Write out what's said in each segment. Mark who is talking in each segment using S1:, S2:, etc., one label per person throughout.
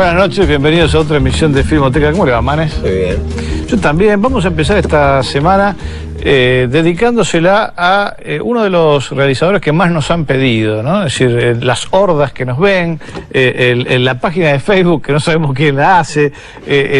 S1: Buenas noches, bienvenidos a otra emisión de Filmoteca. ¿Cómo le va, Manes?
S2: Muy bien.
S1: Yo también. Vamos a empezar esta semana dedicándosela a uno de los realizadores que más nos han pedido, ¿no? Es decir, las hordas que nos ven, la página de Facebook que no sabemos quién la hace,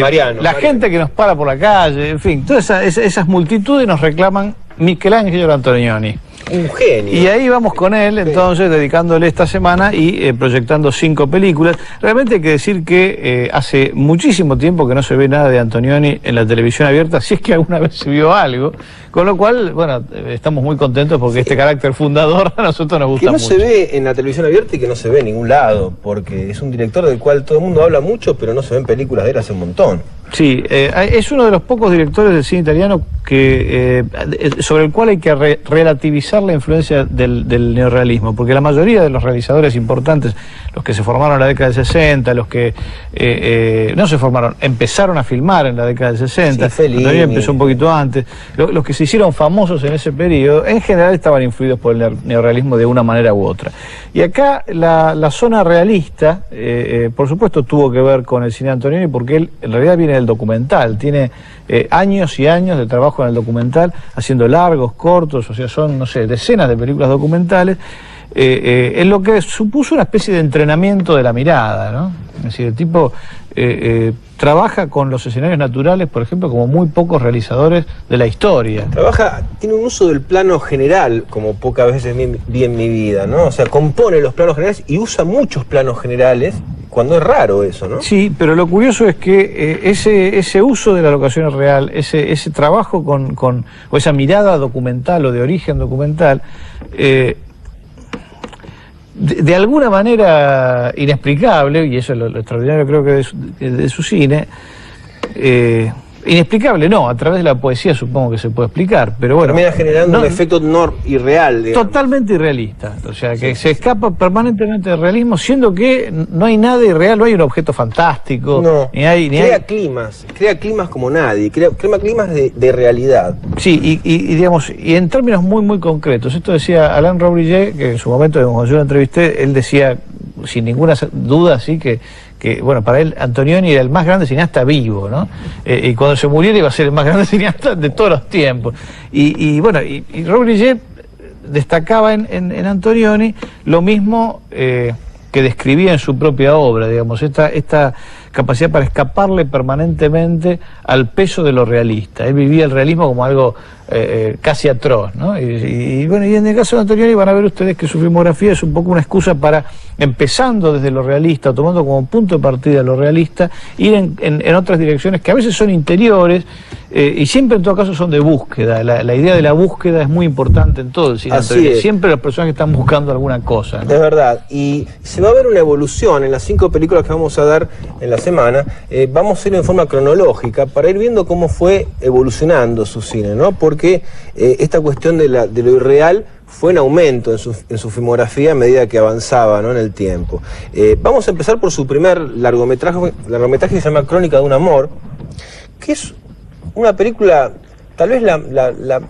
S2: Mariano.
S1: Gente que nos para por la calle, en fin, todas esas multitudes nos reclaman Michelangelo Antonioni.
S2: Un genio.
S1: Y ahí vamos con él, entonces, dedicándole esta semana y proyectando 5 películas. Realmente hay que decir que hace muchísimo tiempo que no se ve nada de Antonioni en la televisión abierta, si es que alguna vez se vio algo. Con lo cual, bueno, estamos muy contentos porque este carácter fundador a nosotros nos gusta mucho.
S2: Que no se ve en la televisión abierta y que no se ve en ningún lado, porque es un director del cual todo el mundo habla mucho, pero no se ven películas de él hace un montón.
S1: Sí, es uno de los pocos directores del cine italiano que sobre el cual hay que relativizar la influencia del neorrealismo, porque la mayoría de los realizadores importantes, los que se formaron en la década del 60, los que no se formaron, empezaron a filmar en la década del 60,
S2: sí, Fellini
S1: empezó un poquito antes, los que se hicieron famosos en ese periodo, en general estaban influidos por el neorrealismo de una manera u otra. Y acá la zona realista, por supuesto, tuvo que ver con el cine de Antonioni, porque él en realidad viene del documental, tiene años y años de trabajo en el documental, haciendo largos, cortos, o sea, son, no sé, decenas de películas documentales, en lo que supuso una especie de entrenamiento de la mirada, ¿no? Es decir, el tipo trabaja con los escenarios naturales, por ejemplo, como muy pocos realizadores de la historia.
S2: Tiene un uso del plano general, como pocas veces vi en mi vida, ¿no? O sea, compone los planos generales y usa muchos planos generales, cuando es raro eso, ¿no? Sí,
S1: pero lo curioso es que ese uso de la locación real, ese trabajo o esa mirada documental o de origen documental, de alguna manera inexplicable, y eso es lo extraordinario creo que de su cine, inexplicable no, a través de la poesía supongo que se puede explicar, pero bueno.
S2: Termina generando un efecto irreal, digamos.
S1: Totalmente irrealista, o sea, que se escapa permanentemente del realismo, siendo que no hay nada irreal, no hay un objeto fantástico.
S2: No, crea climas como nadie, crea climas de realidad.
S1: Sí, y digamos, y en términos muy, muy concretos, esto decía Alain Robbe-Grillet, que en su momento, cuando yo lo entrevisté, él decía, sin ninguna duda, así que bueno, para él Antonioni era el más grande cineasta vivo, ¿no? Y cuando se muriera iba a ser el más grande cineasta de todos los tiempos. Y bueno, y Robbe-Grillet destacaba en Antonioni lo mismo que describía en su propia obra, digamos, esta capacidad para escaparle permanentemente al peso de lo realista. Él vivía el realismo como algo casi atroz, ¿no? Y bueno, y en el caso de Antonioni van a ver ustedes que su filmografía es un poco una excusa para, empezando desde lo realista, tomando como punto de partida lo realista, ir en otras direcciones que a veces son interiores y siempre en todo caso son de búsqueda. La idea de la búsqueda es muy importante en todo el cine. Siempre las personas que están buscando alguna cosa, ¿no?
S2: Es verdad, y se va a ver una evolución en las 5 películas que vamos a dar en la semana. Vamos a ir en forma cronológica para ir viendo cómo fue evolucionando su cine, ¿no? Porque esta cuestión de lo irreal fue en aumento en su filmografía a medida que avanzaba, ¿no? En el tiempo. Vamos a empezar por su primer largometraje que se llama Crónica de un amor, que es una película, tal vez la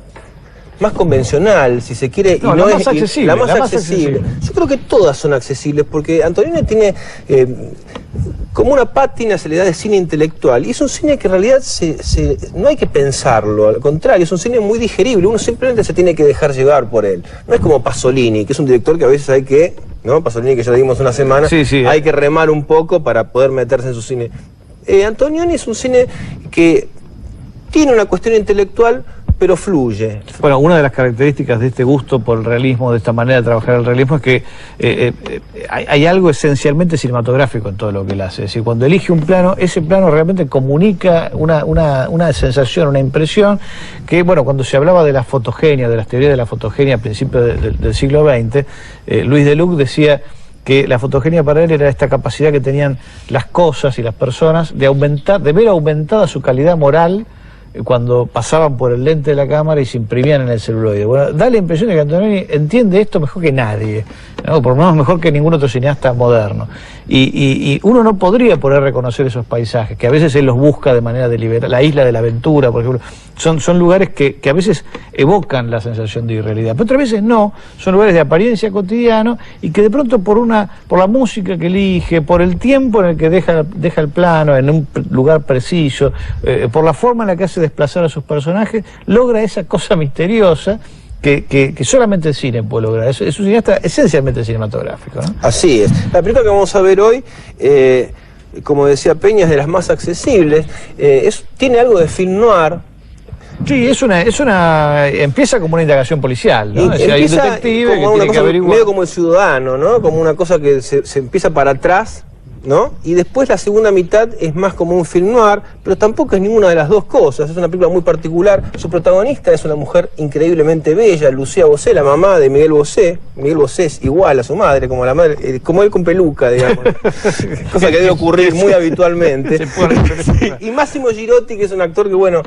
S2: más convencional, si se quiere,
S1: la más accesible.
S2: Yo creo que todas son accesibles, porque Antonioni tiene como una pátina, se le da de cine intelectual, y es un cine que en realidad no hay que pensarlo, al contrario, es un cine muy digerible, uno simplemente se tiene que dejar llevar por él. No es como Pasolini, que es un director que a veces hay que, ¿no? Pasolini, que ya le dimos una semana, hay que remar un poco para poder meterse en su cine. Antonioni es un cine que tiene una cuestión intelectual, pero fluye.
S1: Bueno, una de las características de este gusto por el realismo, de esta manera de trabajar el realismo, es que hay algo esencialmente cinematográfico en todo lo que él hace. Es decir, cuando elige un plano, ese plano realmente comunica una sensación, una impresión, que, bueno, cuando se hablaba de la fotogenia, de las teorías de la fotogenia a principios del siglo XX, Luis Deluc decía que la fotogenia para él era esta capacidad que tenían las cosas y las personas de ver aumentada su calidad moral cuando pasaban por el lente de la cámara y se imprimían en el celuloide. Bueno, da la impresión de que Antonioni entiende esto mejor que nadie. ¿no? Por lo menos mejor que ningún otro cineasta moderno. Y uno no podría poder reconocer esos paisajes, que a veces él los busca de manera deliberada. La isla de la aventura, por ejemplo, son lugares que a veces evocan la sensación de irrealidad, pero otras veces no, son lugares de apariencia cotidiana y que de pronto por la música que elige, por el tiempo en el que deja el plano, en un lugar preciso, por la forma en la que hace desplazar a sus personajes, logra esa cosa misteriosa que solamente el cine puede lograr. Es un cineasta esencialmente cinematográfico, ¿no? Así es. La película que vamos a ver hoy, como decía Peña, es de las más accesibles. Tiene algo de film noir. Sí, empieza como una indagación policial, ¿no? Hay un detective que tiene que averiguar. Medio como El Ciudadano, ¿no? Como una cosa que se empieza para atrás, ¿no? Y después la segunda mitad es más como un film noir, pero tampoco es ninguna de las dos cosas. Es una película muy particular. Su protagonista es una mujer increíblemente bella, Lucía Bosé, la mamá de Miguel Bosé. Miguel Bosé es igual a su madre, como la madre, como él con peluca, digamos. Cosa que debe ocurrir muy habitualmente. Y Massimo Girotti, que es un actor que, bueno,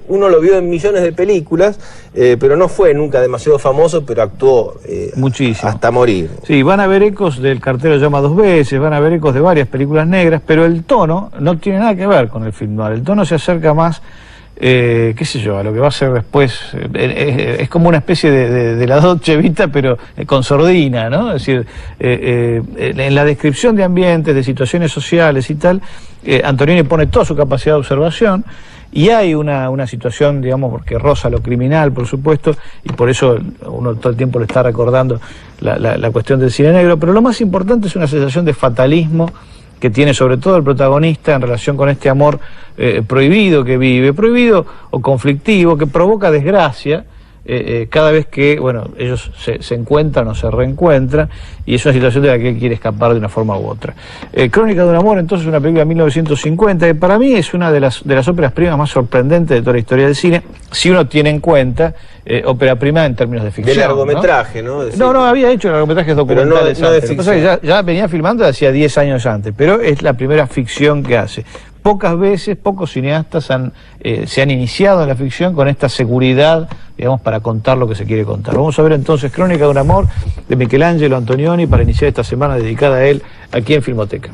S1: uno lo vio en millones de películas, pero no fue nunca demasiado famoso, pero actuó muchísimo, hasta morir. Sí, van a ver ecos del Cartero llama dos veces, van a ver ecos de varias películas negras, pero el tono no tiene nada que ver con el film noir. El tono se acerca más, qué sé yo, a lo que va a ser después. Es como una especie de la Dolce Vita, pero con sordina, ¿no? Es decir, en la descripción de ambientes, de situaciones sociales y tal, Antonioni pone toda su capacidad de observación. Y hay una situación, digamos, porque roza lo criminal, por supuesto, y por eso uno todo el tiempo le está recordando la cuestión del cine negro, pero lo más importante es una sensación de fatalismo que tiene sobre todo el protagonista en relación con este amor prohibido que vive, prohibido o conflictivo, que provoca desgracia cada vez que, bueno, ellos se encuentran o se reencuentran, y es una situación de la que él quiere escapar de una forma u otra. Crónica de un amor, entonces, una película de 1950, que para mí es una de las óperas primas más sorprendentes de toda la historia del cine, si uno tiene en cuenta ópera prima en términos de ficción. De largometraje, ¿no? No, había hecho largometrajes documentales no de ficción. Lo que pasa es que ya venía filmando hacía 10 años antes, pero es la primera ficción que hace. Pocas veces, pocos cineastas se han iniciado en la ficción con esta seguridad, digamos, para contar lo que se quiere contar. Vamos a ver entonces Crónica de un amor de Michelangelo Antonioni para iniciar esta semana dedicada a él aquí en Filmoteca.